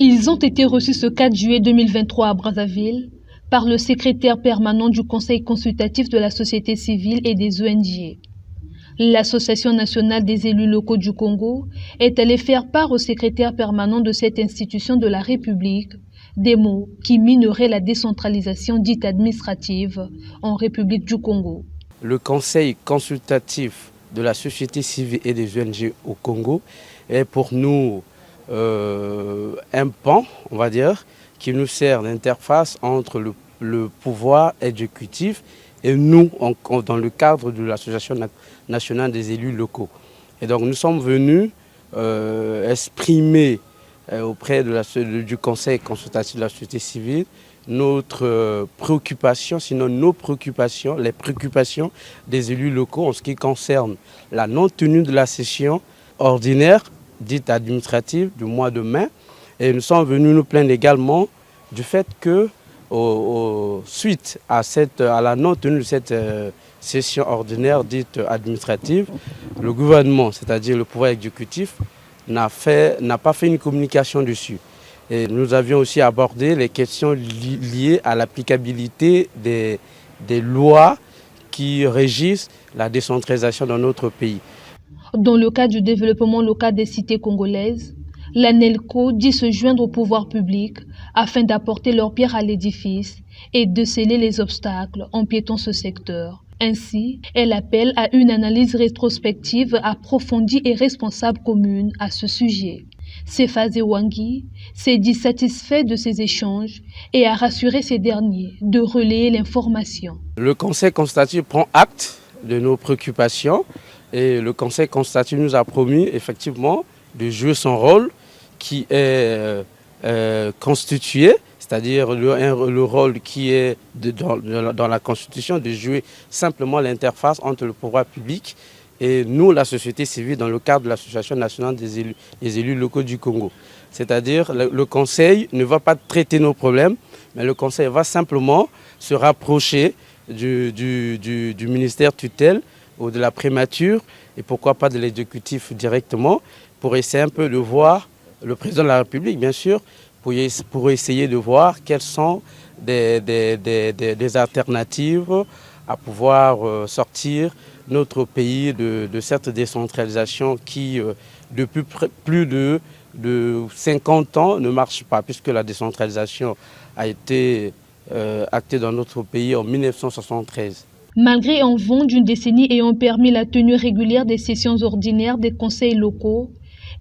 Ils ont été reçus ce 4 juillet 2023 à Brazzaville par le secrétaire permanent du Conseil consultatif de la société civile et des ONG. L'Association nationale des élus locaux du Congo est allée faire part au secrétaire permanent de cette institution de la République des mots qui mineraient la décentralisation dite administrative en République du Congo. Le Conseil consultatif de la société civile et des ONG au Congo est pour nous un pan, on va dire, qui nous sert d'interface entre le pouvoir exécutif et nous, dans le cadre de l'Association nationale des élus locaux. Et donc nous sommes venus exprimer auprès du Conseil consultatif de la société civile notre préoccupation, sinon nos préoccupations, les préoccupations des élus locaux en ce qui concerne la non-tenue de la session ordinaire, dite administrative, du mois de mai. Et nous sommes venus nous plaindre également du fait que, suite à la non-tenue de cette session ordinaire dite administrative, le gouvernement, c'est-à-dire le pouvoir exécutif, n'a pas fait une communication dessus. Et nous avions aussi abordé les questions liées à l'applicabilité des lois qui régissent la décentralisation dans notre pays. Dans le cadre du développement local des cités congolaises, l'ANELCO dit se joindre au pouvoir public afin d'apporter leur pierre à l'édifice et de sceller les obstacles empiétant ce secteur. Ainsi, elle appelle à une analyse rétrospective approfondie et responsable commune à ce sujet. Sefazé Wangi s'est dit satisfait de ces échanges et a rassuré ces derniers de relayer l'information. Le Conseil consultatif prend acte de nos préoccupations et le Conseil consultatif nous a promis effectivement de jouer son rôle qui est constitué, c'est-à-dire le rôle qui est dans la Constitution, de jouer simplement l'interface entre le pouvoir public et nous, la société civile, dans le cadre de l'Association nationale des élus locaux du Congo. C'est-à-dire le Conseil ne va pas traiter nos problèmes, mais le Conseil va simplement se rapprocher du ministère tutelle ou de la primature, et pourquoi pas de l'exécutif directement, pour essayer un peu de voir, le président de la République bien sûr, pour essayer de voir quelles sont des alternatives à pouvoir sortir notre pays de cette décentralisation qui, depuis plus de 50 ans, ne marche pas, puisque la décentralisation a été actée dans notre pays en 1973. Malgré un vent d'une décennie ayant permis la tenue régulière des sessions ordinaires des conseils locaux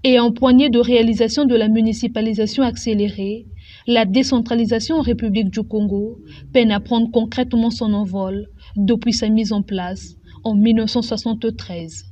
et un poignet de réalisation de la municipalisation accélérée, la décentralisation en République du Congo peine à prendre concrètement son envol depuis sa mise en place en 1973.